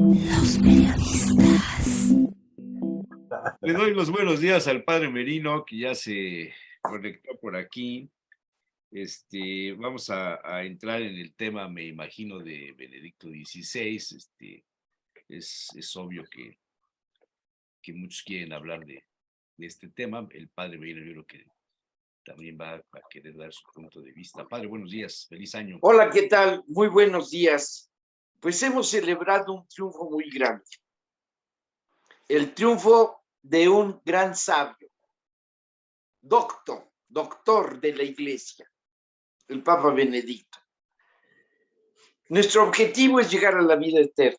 Los periodistas. Le doy los buenos días al padre Merino, que ya se conectó por aquí. Vamos a entrar en el tema, me imagino, de Benedicto XVI. Es obvio que muchos quieren hablar de este tema. El padre Merino, yo creo que también va a querer dar su punto de vista. Padre, buenos días, feliz año. Hola, ¿qué tal? Muy buenos días. Pues hemos celebrado un triunfo muy grande. El triunfo de un gran sabio, doctor de la Iglesia, el Papa Benedicto. Nuestro objetivo es llegar a la vida eterna.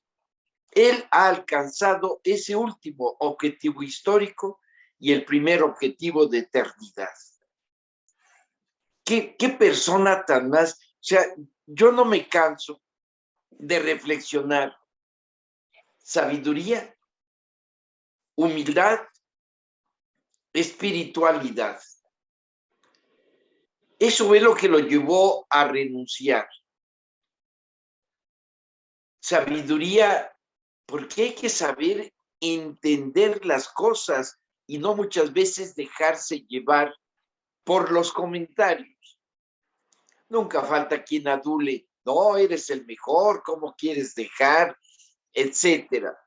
Él ha alcanzado ese último objetivo histórico y el primer objetivo de eternidad. ¿Qué persona tan más? O sea, yo no me canso de reflexionar. Sabiduría, humildad, espiritualidad. Eso es lo que lo llevó a renunciar. Sabiduría, porque hay que saber entender las cosas y no muchas veces dejarse llevar por los comentarios. Nunca falta quien adule, no, eres el mejor, ¿cómo quieres dejar? Etcétera.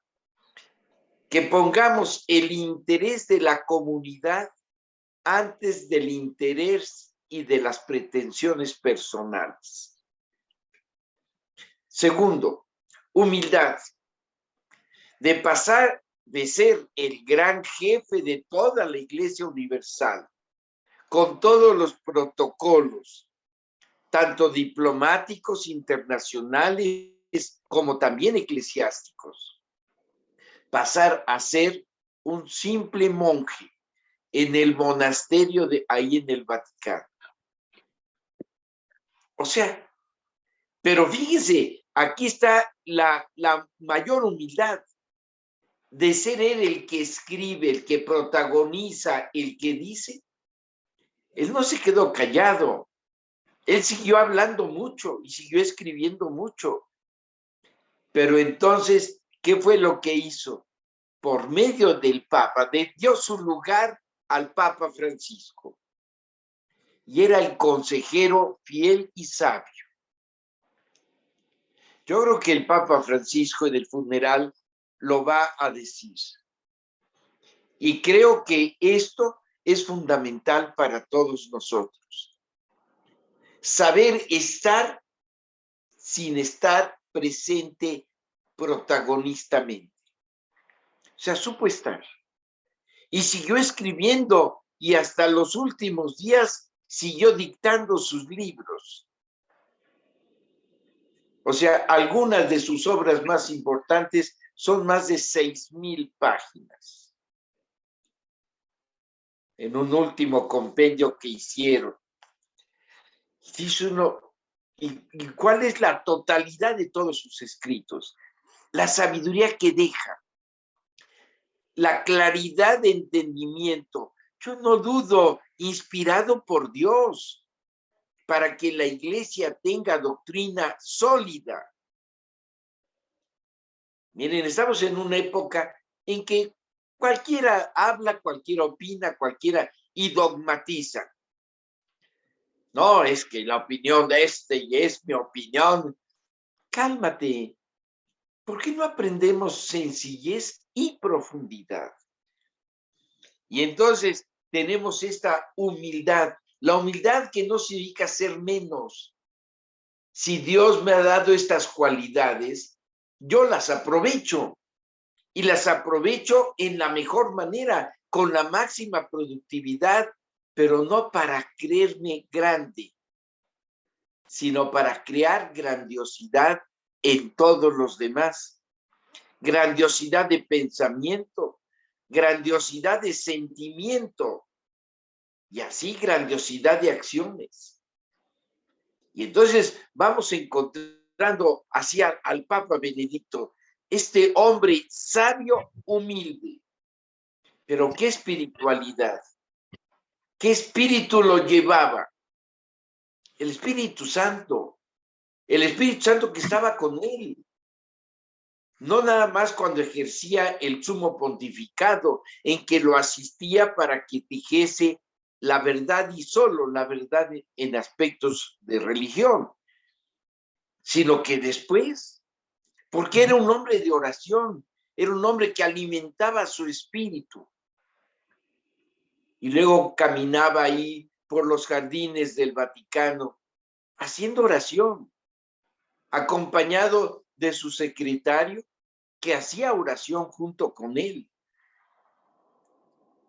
Que pongamos el interés de la comunidad antes del interés y de las pretensiones personales. Segundo, humildad. De pasar de ser el gran jefe de toda la Iglesia Universal, con todos los protocolos, tanto diplomáticos, internacionales, como también eclesiásticos, pasar a ser un simple monje en el monasterio de ahí en el Vaticano. O sea, pero fíjese, aquí está la mayor humildad de ser él el que escribe, el que protagoniza, el que dice. Él no se quedó callado, él siguió hablando mucho y siguió escribiendo mucho. Pero entonces, ¿qué fue lo que hizo? Por medio del Papa, dio su lugar al Papa Francisco. Y era el consejero fiel y sabio. Yo creo que el Papa Francisco en el funeral lo va a decir. Y creo que esto es fundamental para todos nosotros. Saber estar sin estar presente protagonistamente. O sea, supo estar. Y siguió escribiendo y hasta los últimos días siguió dictando sus libros. O sea, algunas de sus obras más importantes son más de 6,000 páginas. En un último compendio que hicieron. Dice uno, ¿y cuál es la totalidad de todos sus escritos? La sabiduría que deja, la claridad de entendimiento. Yo no dudo, inspirado por Dios, para que la iglesia tenga doctrina sólida. Miren, estamos en una época en que cualquiera habla, cualquiera opina, cualquiera y dogmatiza. No, es que la opinión de y es mi opinión. Cálmate. ¿Por qué no aprendemos sencillez y profundidad? Y entonces tenemos esta humildad. La humildad que no significa ser menos. Si Dios me ha dado estas cualidades, yo las aprovecho. Y las aprovecho en la mejor manera, con la máxima productividad, pero no para creerme grande, sino para crear grandiosidad en todos los demás. Grandiosidad de pensamiento, grandiosidad de sentimiento y así grandiosidad de acciones. Y entonces vamos encontrando hacia al Papa Benedicto, este hombre sabio, humilde, pero qué espiritualidad, qué espíritu lo llevaba. El Espíritu Santo que estaba con él. no nada más cuando ejercía el sumo pontificado, en que lo asistía para que dijese la verdad y solo la verdad en aspectos de religión, sino que después, porque era un hombre de oración, era un hombre que alimentaba su espíritu. Y luego caminaba ahí por los jardines del Vaticano, haciendo oración, acompañado de su secretario, que hacía oración junto con él.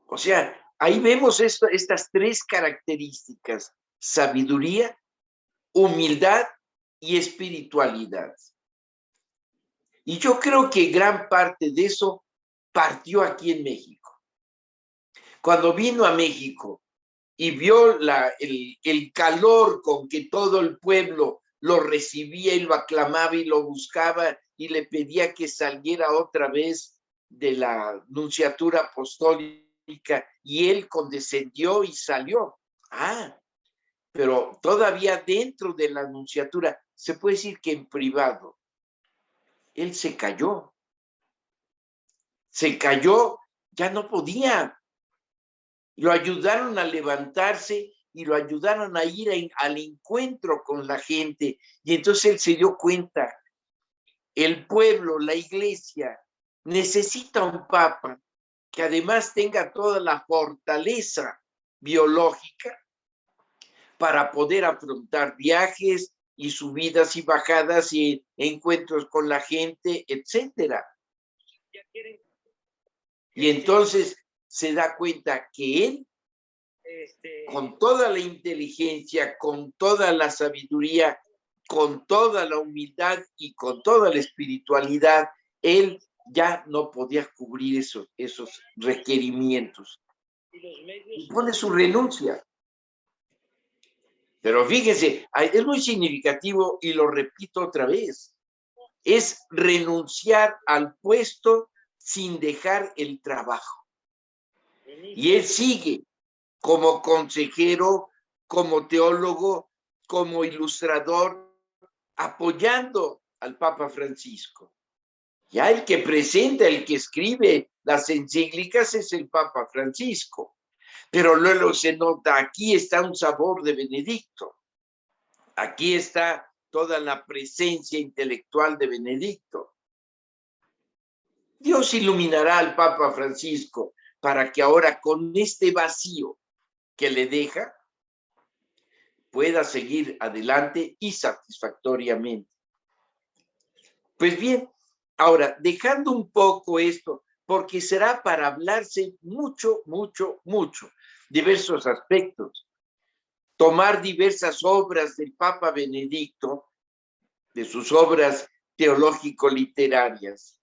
O sea, ahí vemos estas tres características: sabiduría, humildad y espiritualidad. Y yo creo que gran parte de eso partió aquí en México. Cuando vino a México y vio el calor con que todo el pueblo lo recibía y lo aclamaba y lo buscaba y le pedía que saliera otra vez de la nunciatura apostólica, y él condescendió y salió. Pero todavía dentro de la nunciatura, se puede decir que en privado, él se cayó, ya no podía. Lo ayudaron a levantarse y lo ayudaron a ir al encuentro con la gente. Y entonces él se dio cuenta, el pueblo, la iglesia, necesita un papa que además tenga toda la fortaleza biológica para poder afrontar viajes y subidas y bajadas y encuentros con la gente, etcétera. Y entonces se da cuenta que él, con toda la inteligencia, con toda la sabiduría, con toda la humildad y con toda la espiritualidad, él ya no podía cubrir esos requerimientos. Y pone su renuncia. Pero fíjense, es muy significativo y lo repito otra vez, es renunciar al puesto sin dejar el trabajo. Y él sigue como consejero, como teólogo, como ilustrador, apoyando al Papa Francisco. Ya el que presenta, el que escribe las encíclicas es el Papa Francisco. Pero luego se nota, aquí está un sabor de Benedicto. Aquí está toda la presencia intelectual de Benedicto. Dios iluminará al Papa Francisco para que ahora, con este vacío que le deja, pueda seguir adelante y satisfactoriamente. Pues bien, ahora, dejando un poco esto, porque será para hablarse mucho, mucho, mucho, diversos aspectos, tomar diversas obras del Papa Benedicto, de sus obras teológico-literarias,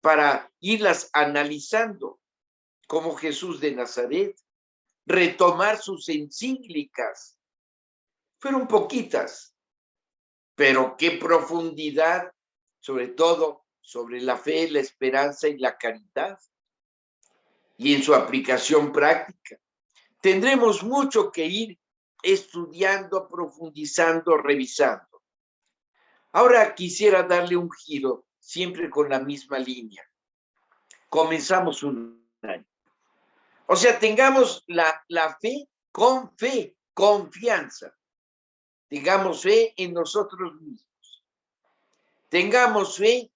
para irlas analizando, como Jesús de Nazaret, retomar sus encíclicas. Fueron poquitas, pero qué profundidad, sobre todo sobre la fe, la esperanza y la caridad, y en su aplicación práctica. Tendremos mucho que ir estudiando, profundizando, revisando. Ahora quisiera darle un giro, siempre con la misma línea. Comenzamos un año. O sea, tengamos la fe, confianza. Tengamos fe en nosotros mismos. Tengamos fe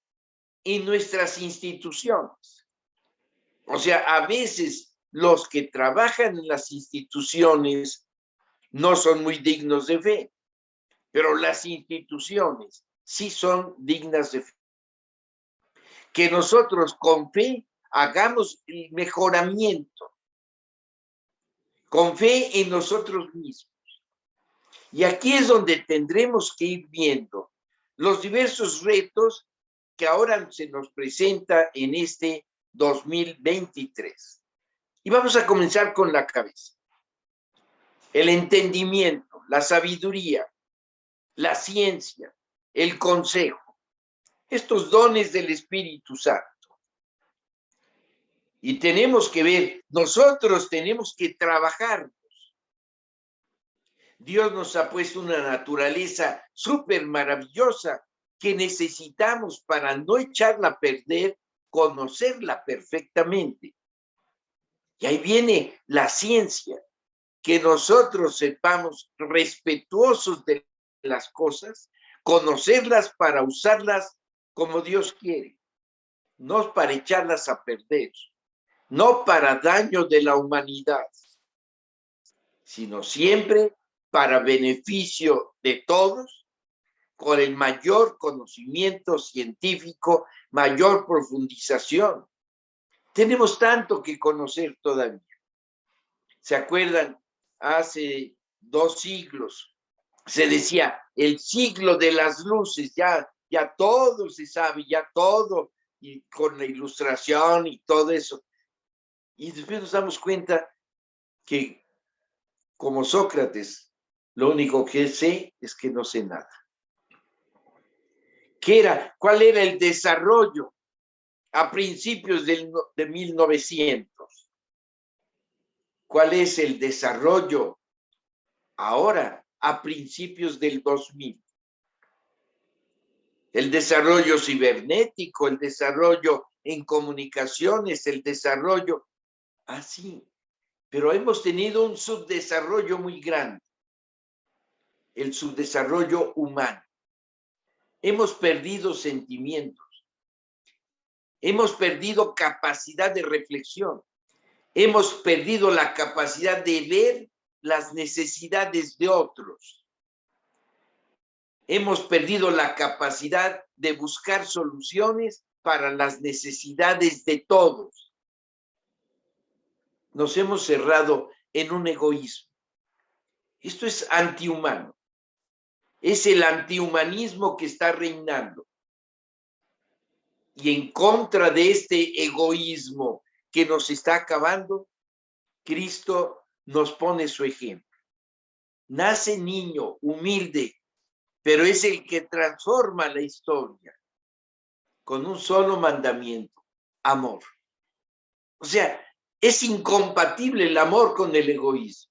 en nuestras instituciones. O sea, a veces los que trabajan en las instituciones no son muy dignos de fe, pero las instituciones sí son dignas de fe. Que nosotros con fe hagamos el mejoramiento, con fe en nosotros mismos. Y aquí es donde tendremos que ir viendo los diversos retos que ahora se nos presenta en este 2023. Y vamos a comenzar con la cabeza. El entendimiento, la sabiduría, la ciencia, el consejo, estos dones del Espíritu Santo. Y tenemos que ver, nosotros tenemos que trabajarnos. Dios nos ha puesto una naturaleza súper maravillosa que necesitamos para no echarla a perder, conocerla perfectamente. Y ahí viene la ciencia, que nosotros sepamos respetuosos de las cosas, conocerlas para usarlas como Dios quiere, no para echarlas a perder, no para daño de la humanidad, sino siempre para beneficio de todos, con el mayor conocimiento científico, mayor profundización. Tenemos tanto que conocer todavía. ¿Se acuerdan? Hace 2 siglos se decía el siglo de las luces, ya todo se sabe, ya todo, y con la ilustración y todo eso. Y después nos damos cuenta que, como Sócrates, lo único que sé es que no sé nada. ¿Cuál era el desarrollo a principios de 1900? ¿Cuál es el desarrollo ahora a principios del 2000? El desarrollo cibernético, el desarrollo en comunicaciones, el desarrollo así. Pero hemos tenido un subdesarrollo muy grande, el subdesarrollo humano. Hemos perdido sentimientos, hemos perdido capacidad de reflexión, hemos perdido la capacidad de ver las necesidades de otros. Hemos perdido la capacidad de buscar soluciones para las necesidades de todos. Nos hemos cerrado en un egoísmo. Esto es antihumano. Es el antihumanismo que está reinando. Y en contra de este egoísmo que nos está acabando, Cristo nos pone su ejemplo. Nace niño, humilde, pero es el que transforma la historia con un solo mandamiento: amor. O sea, es incompatible el amor con el egoísmo.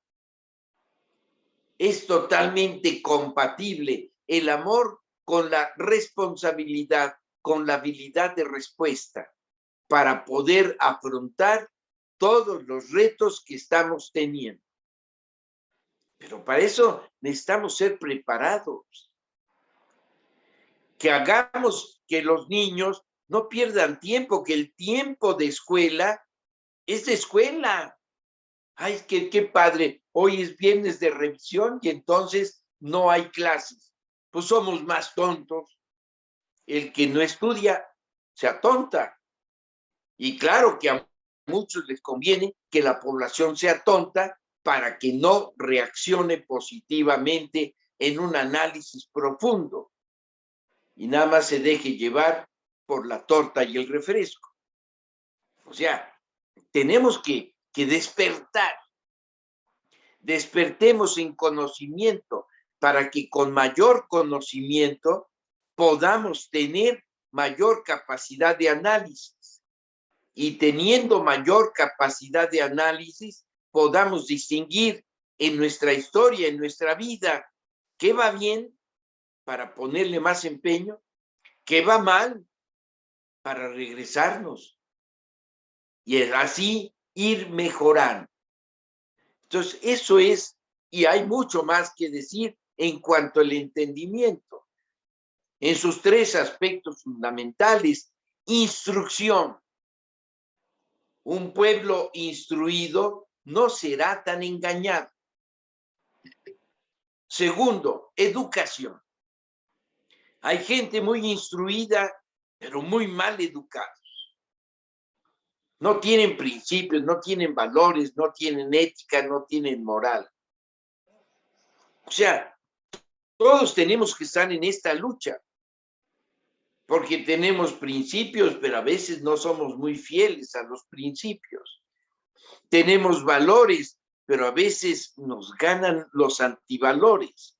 Es totalmente compatible el amor con la responsabilidad, con la habilidad de respuesta para poder afrontar todos los retos que estamos teniendo. Pero para eso necesitamos ser preparados. Que hagamos que los niños no pierdan tiempo, que el tiempo de escuela es de escuela. Ay, qué padre, hoy es viernes de revisión y entonces no hay clases. Pues somos más tontos. El que no estudia se atonta. Y claro que a muchos les conviene que la población sea tonta para que no reaccione positivamente en un análisis profundo y nada más se deje llevar por la torta y el refresco. O sea, tenemos que despertar. Despertemos en conocimiento para que con mayor conocimiento podamos tener mayor capacidad de análisis. Y teniendo mayor capacidad de análisis, podamos distinguir en nuestra historia, en nuestra vida, qué va bien para ponerle más empeño, qué va mal para regresarnos y así ir mejorando. Entonces, eso es, y hay mucho más que decir en cuanto al entendimiento. En sus 3 aspectos fundamentales: instrucción. Un pueblo instruido no será tan engañado. Segundo, educación. Hay gente muy instruida, pero muy mal educada. No tienen principios, no tienen valores, no tienen ética, no tienen moral. O sea, todos tenemos que estar en esta lucha, porque tenemos principios, pero a veces no somos muy fieles a los principios. Tenemos valores, pero a veces nos ganan los antivalores.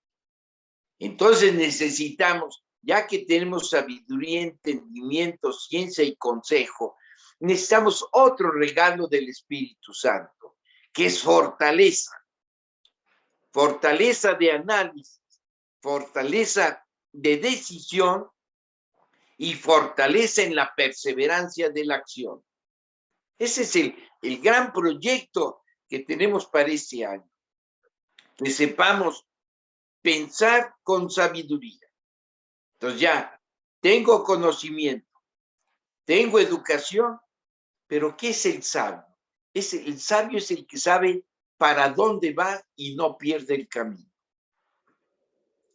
Entonces necesitamos, ya que tenemos sabiduría, entendimiento, ciencia y consejo, necesitamos otro regalo del Espíritu Santo, que es fortaleza. Fortaleza de análisis, fortaleza de decisión y fortalecen la perseverancia de la acción. Ese es el gran proyecto que tenemos para este año. Que sepamos pensar con sabiduría. Entonces ya tengo conocimiento, tengo educación, pero ¿qué es el sabio? El sabio es el que sabe para dónde va y no pierde el camino.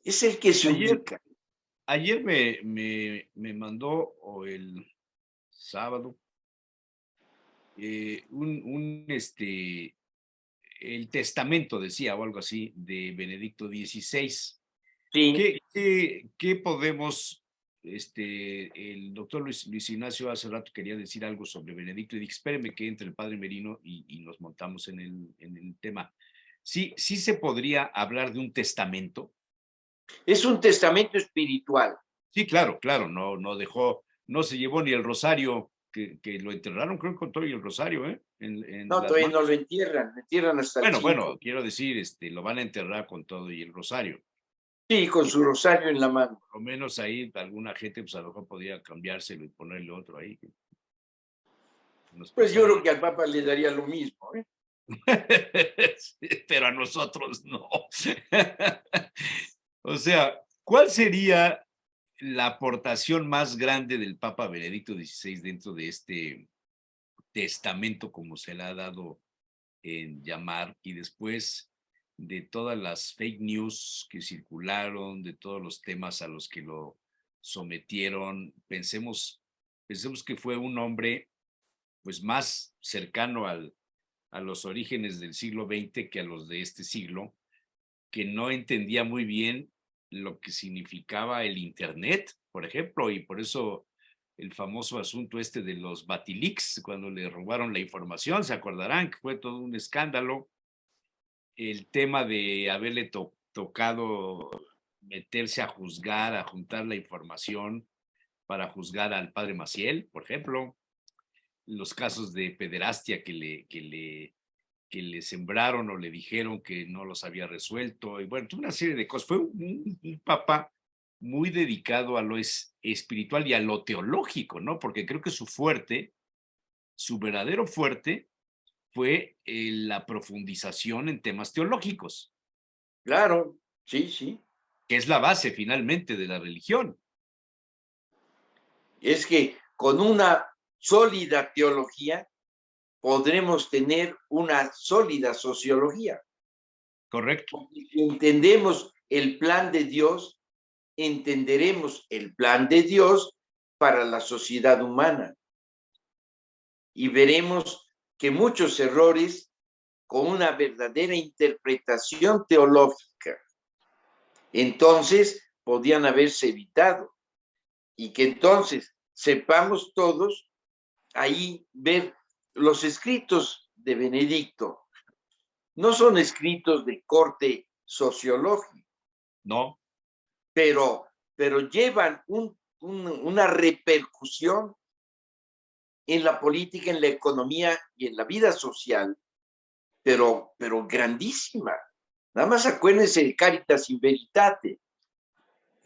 Es el que se ubica. Ayer me mandó, o el sábado, el testamento, decía, o algo así, de Benedicto XVI. Sí, ¿Qué podemos, el doctor Luis Ignacio hace rato quería decir algo sobre Benedicto y dije, espéreme que entre el padre Merino y nos montamos en el tema. Sí se podría hablar de un testamento. es un testamento espiritual. Sí, claro, no dejó, no se llevó ni el rosario, que lo enterraron, creo que con todo y el rosario, en No, las todavía no manos. lo entierran hasta el 5. Bueno, quiero decir, lo van a enterrar con todo y el rosario. Sí, con Y su rosario en la mano. por lo menos ahí alguna gente, pues a lo mejor podía cambiárselo y ponerle otro ahí. Pues yo creo que al Papa le daría lo mismo, ¿eh? Sí, pero a nosotros no. O sea, ¿cuál sería la aportación más grande del Papa Benedicto XVI dentro de este testamento, como se le ha dado en llamar, y después de todas las fake news que circularon, de todos los temas a los que lo sometieron? Pensemos que fue un hombre pues más cercano a los orígenes del siglo XX que a los de este siglo, que no entendía muy bien lo que significaba el Internet, por ejemplo, y por eso el famoso asunto de los Batilix, cuando le robaron la información, se acordarán que fue todo un escándalo. El tema de haberle tocado meterse a juzgar, a juntar la información para juzgar al padre Maciel, por ejemplo, los casos de pederastia que le sembraron o le dijeron que no los había resuelto, y bueno, una serie de cosas. Fue un papa muy dedicado a lo espiritual y a lo teológico, ¿no? Porque creo que su verdadero fuerte fue la profundización en temas teológicos, Claro, sí, sí. que es la base finalmente de la religión. Es que con una sólida teología podremos tener una sólida sociología. Correcto. Porque si entendemos el plan de Dios, entenderemos el plan de Dios para la sociedad humana. Y veremos que muchos errores, con una verdadera interpretación teológica, entonces podían haberse evitado. Y que entonces sepamos todos ahí ver los escritos de Benedicto. No son escritos de corte sociológico, No, pero llevan una repercusión en la política, en la economía y en la vida social, pero grandísima. Nada más acuérdense de Caritas in Veritate,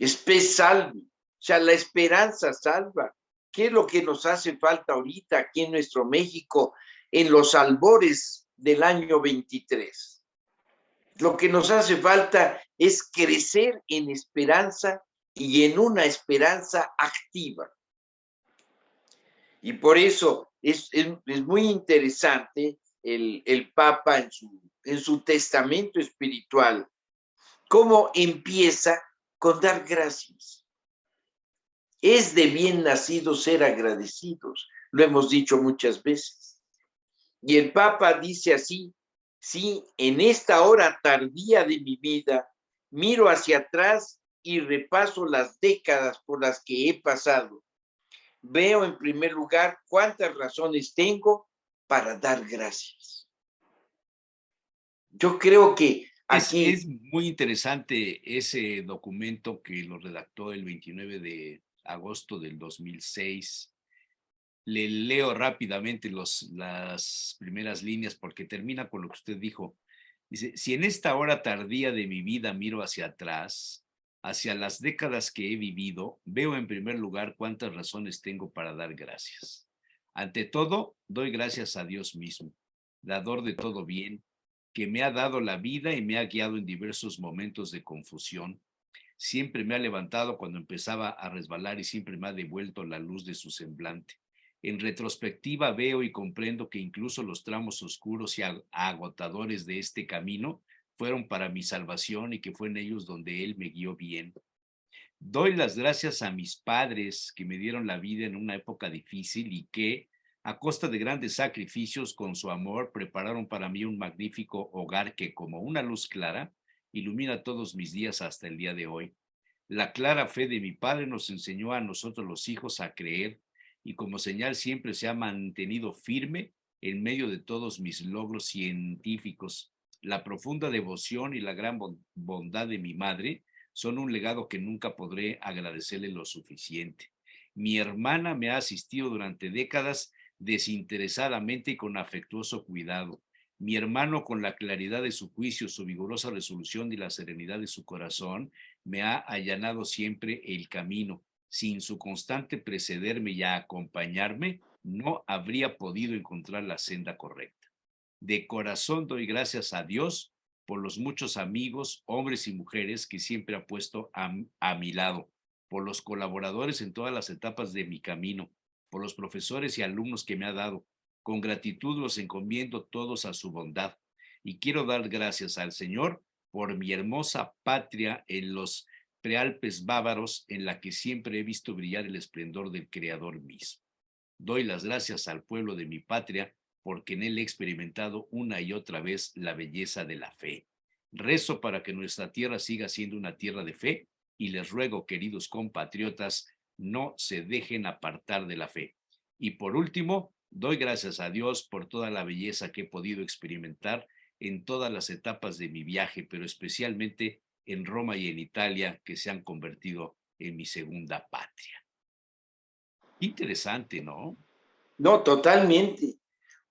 Spes Salvi, o sea, la esperanza salva. ¿Qué es lo que nos hace falta ahorita aquí en nuestro México, en los albores del año 23? Lo que nos hace falta es crecer en esperanza y en una esperanza activa. Y por eso es muy interesante el Papa en su testamento espiritual, cómo empieza con dar gracias. Es de bien nacido ser agradecidos, lo hemos dicho muchas veces. Y el Papa dice así: sí, en esta hora tardía de mi vida, miro hacia atrás y repaso las décadas por las que he pasado. Veo en primer lugar cuántas razones tengo para dar gracias. Yo creo que aquí... es muy interesante ese documento que lo redactó el 29 de agosto del 2006. Le leo rápidamente las primeras líneas porque termina con lo que usted dijo. Dice, si en esta hora tardía de mi vida miro hacia atrás, hacia las décadas que he vivido, veo en primer lugar cuántas razones tengo para dar gracias. Ante todo, doy gracias a Dios mismo, dador de todo bien, que me ha dado la vida y me ha guiado en diversos momentos de confusión. Siempre me ha levantado cuando empezaba a resbalar y siempre me ha devuelto la luz de su semblante. En retrospectiva veo y comprendo que incluso los tramos oscuros y agotadores de este camino fueron para mi salvación y que fue en ellos donde Él me guió bien. Doy las gracias a mis padres que me dieron la vida en una época difícil y que, a costa de grandes sacrificios, con su amor, prepararon para mí un magnífico hogar que, como una luz clara, ilumina todos mis días hasta el día de hoy. La clara fe de mi padre nos enseñó a nosotros los hijos a creer y como señal siempre se ha mantenido firme en medio de todos mis logros científicos. La profunda devoción y la gran bondad de mi madre son un legado que nunca podré agradecerle lo suficiente. Mi hermana me ha asistido durante décadas desinteresadamente y con afectuoso cuidado. Mi hermano, con la claridad de su juicio, su vigorosa resolución y la serenidad de su corazón, me ha allanado siempre el camino. Sin su constante precederme y acompañarme, no habría podido encontrar la senda correcta. De corazón doy gracias a Dios por los muchos amigos, hombres y mujeres que siempre ha puesto a mi lado, por los colaboradores en todas las etapas de mi camino, por los profesores y alumnos que me ha dado. Con gratitud los encomiendo todos a su bondad. Y quiero dar gracias al Señor por mi hermosa patria en los prealpes bávaros, en la que siempre he visto brillar el esplendor del Creador mismo. Doy las gracias al pueblo de mi patria, porque en él he experimentado una y otra vez la belleza de la fe. Rezo para que nuestra tierra siga siendo una tierra de fe y les ruego, queridos compatriotas, no se dejen apartar de la fe. Y por último, doy gracias a Dios por toda la belleza que he podido experimentar en todas las etapas de mi viaje, pero especialmente en Roma y en Italia, que se han convertido en mi segunda patria. Interesante, ¿no? No, totalmente.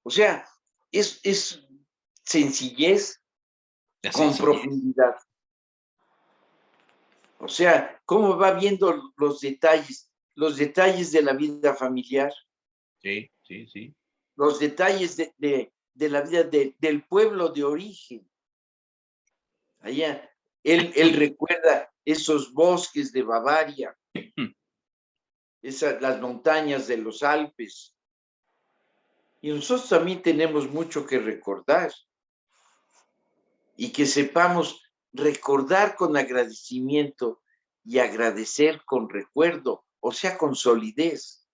O sea, es sencillez La con sencillez. profundidad. O sea, cómo va viendo los detalles de la vida familiar, Sí, sí, sí. los detalles de la vida del pueblo de origen. Allá, él recuerda esos bosques de Bavaria, las montañas de los Alpes. Y nosotros también tenemos mucho que recordar y que sepamos recordar con agradecimiento y agradecer con recuerdo, o sea, con solidez.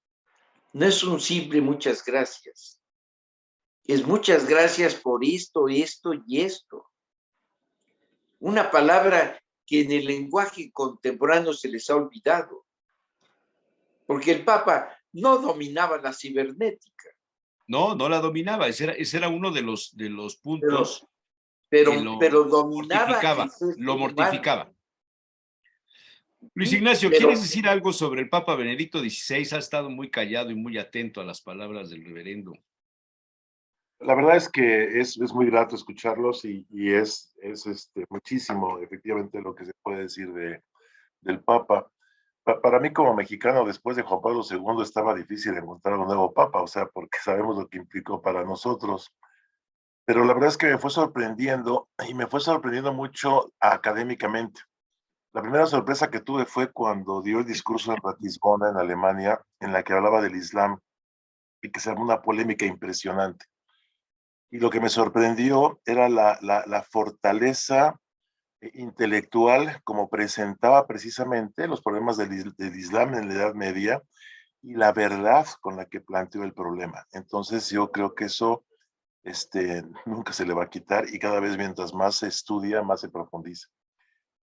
No es un simple muchas gracias. Es muchas gracias por esto, esto y esto. Una palabra que en el lenguaje contemporáneo se les ha olvidado, porque el Papa no dominaba la cibernética, No, no la dominaba. Ese era uno de los pero, puntos que pero, lo pero dominaba el mortificaba, gesto lo humano. mortificaba. Luis Sí, Ignacio, ¿quieres pero decir algo sobre el Papa Benedicto XVI? Ha estado muy callado y muy atento a las palabras del reverendo. La verdad es que es muy grato escucharlos y es muchísimo efectivamente lo que se puede decir del Papa. Para mí como mexicano, después de Juan Pablo II, estaba difícil encontrar un nuevo Papa, o sea, porque sabemos lo que implicó para nosotros. Pero la verdad es que me fue sorprendiendo y me fue sorprendiendo mucho académicamente. La primera sorpresa que tuve fue cuando dio el discurso en Ratisbona, en Alemania, en la que hablaba del Islam y que se armó una polémica impresionante. Y lo que me sorprendió era la fortaleza intelectual como presentaba precisamente los problemas del Islam en la Edad Media y la verdad con la que planteó el problema. Entonces yo creo que eso nunca se le va a quitar y cada vez mientras más se estudia, más se profundiza.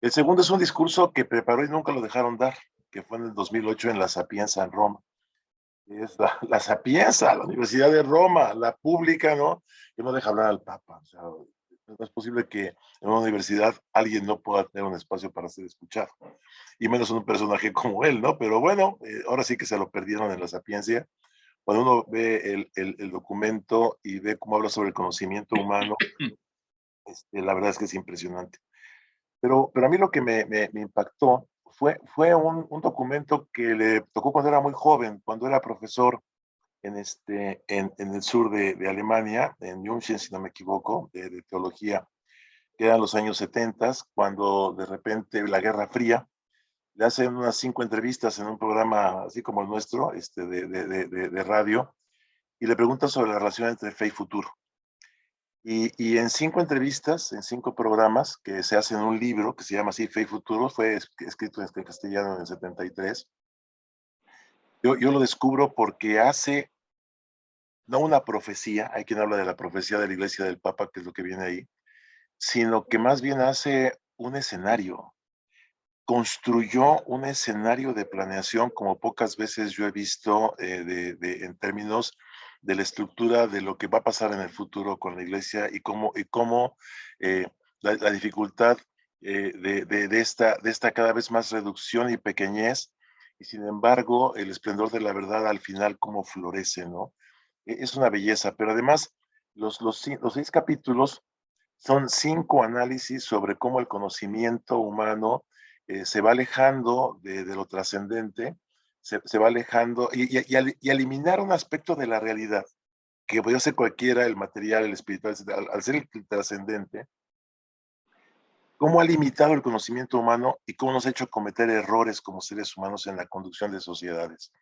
El segundo es un discurso que preparó y nunca lo dejaron dar, que fue en el 2008 en la Sapienza en Roma. Es la Sapienza, la Universidad de Roma, la pública, ¿no? Que no deja hablar al Papa. O sea, no es posible que en una universidad alguien no pueda tener un espacio para ser escuchado. Y menos un personaje como él, ¿no? Pero bueno, ahora sí que se lo perdieron en la Sapiencia. Cuando uno ve el documento y ve cómo habla sobre el conocimiento humano, la verdad es que es impresionante. pero a mí lo que me impactó fue un documento que le tocó cuando era muy joven, cuando era profesor en el sur de Alemania, en München, si no me equivoco, de teología, que eran los años 70, cuando de repente la Guerra Fría, le hacen unas 5 entrevistas en un programa así como el nuestro, de radio, y le preguntan sobre la relación entre fe y futuro. Y en 5 entrevistas, en 5 programas que se hacen en un libro que se llama así, Fe y Futuro, fue escrito en castellano en el 73. Yo lo descubro porque hace, no una profecía, hay quien habla de la profecía de la Iglesia del Papa, que es lo que viene ahí, sino que más bien hace un escenario, construyó un escenario de planeación como pocas veces yo he visto en términos de la estructura de lo que va a pasar en el futuro con la iglesia y cómo la dificultad de esta cada vez más reducción y pequeñez, y sin embargo el esplendor de la verdad al final cómo florece, ¿no? Es una belleza, pero además los 6 capítulos son 5 análisis sobre cómo el conocimiento humano se va alejando de lo trascendente, se va alejando y eliminar un aspecto de la realidad, que puede ser cualquiera, el material, el espiritual, al ser el trascendente, cómo ha limitado el conocimiento humano y cómo nos ha hecho cometer errores como seres humanos en la conducción de sociedades.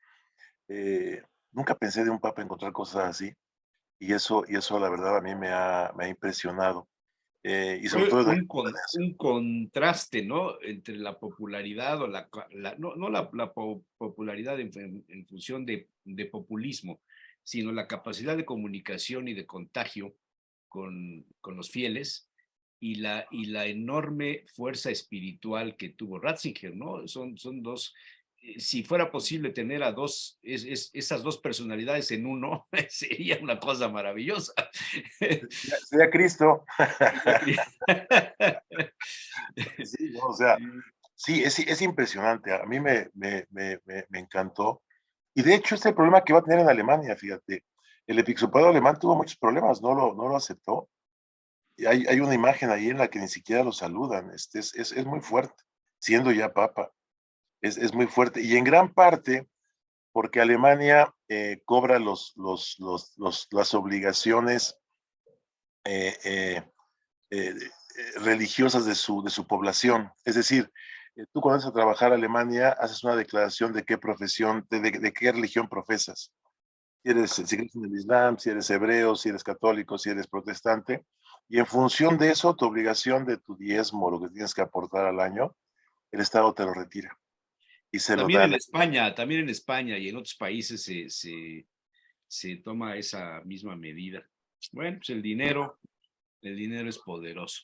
Nunca pensé de un papa encontrar cosas así, y eso la verdad a mí me ha impresionado. Y sobre Fue todo un contraste, ¿no? Entre la popularidad o no la popularidad en función de populismo, sino la capacidad de comunicación y de contagio con los fieles y la enorme fuerza espiritual que tuvo Ratzinger, ¿no? Son dos, si fuera posible tener a esas dos personalidades en uno, sería una cosa maravillosa. sería Cristo. Sí, ¿no? O sea, sí, es impresionante. A mí me encantó. Y de hecho, este es el problema que va a tener en Alemania, fíjate. El episcopado alemán tuvo muchos problemas, no lo aceptó. Y hay una imagen ahí en la que ni siquiera lo saludan. Es muy fuerte, siendo ya papa. Es muy fuerte. Y en gran parte porque Alemania cobra las obligaciones eh, eh, eh, religiosas de su población. Es decir, tú cuando vas a trabajar a Alemania, haces una declaración de qué profesión, de qué religión profesas. Si crees en el Islam, si eres hebreo, si eres católico, si eres protestante, y en función de eso, tu obligación de tu diezmo, lo que tienes que aportar al año, el Estado te lo retira y se lo da. También en España y en otros países se toma esa misma medida. Bueno, pues el dinero es poderoso.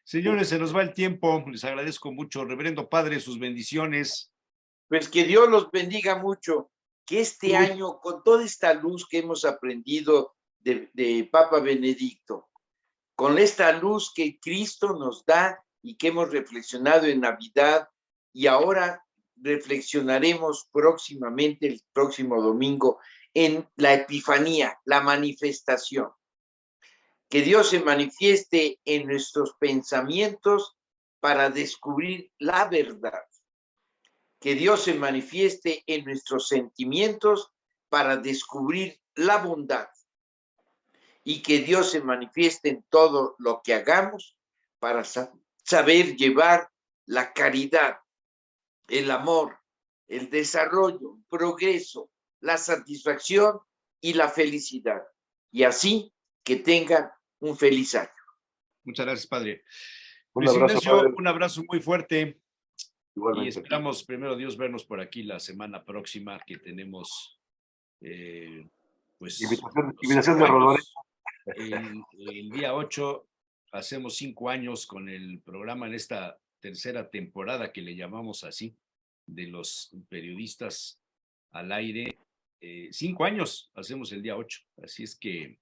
Señores, se nos va el tiempo. Les agradezco mucho. Reverendo Padre, sus bendiciones. Pues que Dios los bendiga mucho, que este año, con toda esta luz que hemos aprendido de Papa Benedicto, con esta luz que Cristo nos da y que hemos reflexionado en Navidad y ahora reflexionaremos próximamente, el próximo domingo, en la Epifanía, la manifestación. Que Dios se manifieste en nuestros pensamientos para descubrir la verdad. Que Dios se manifieste en nuestros sentimientos para descubrir la bondad. Y que Dios se manifieste en todo lo que hagamos para saber llevar la caridad, el amor, el desarrollo, el progreso, la satisfacción y la felicidad. Y así que tengan un feliz año. Muchas gracias, Padre. Un Luis abrazo, Ignacio, padre. un abrazo muy fuerte. Igualmente. Y esperamos, primero Dios, vernos por aquí la semana próxima, que tenemos, pues, Invitación de Rodolfo. el día 8 hacemos 5 años con el programa en esta tercera temporada que le llamamos así, de los periodistas al aire. 5 años hacemos el día 8, así es que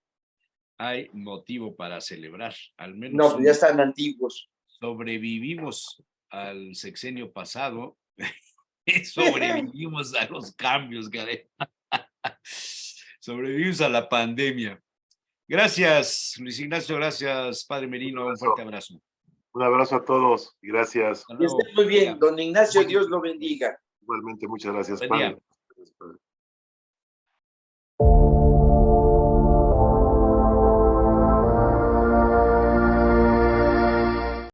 hay motivo para celebrar, al menos No, ya están antiguos. sobrevivimos al sexenio pasado, sobrevivimos a los cambios, caray. Sobrevivimos a la pandemia. Gracias, Luis Ignacio, gracias, Padre Merino, un fuerte abrazo. Un abrazo a todos y gracias. Hasta Que luego. esté muy bien, don Ignacio, Dios lo bendiga. Igualmente, muchas gracias, Buen padre. día. Gracias, padre.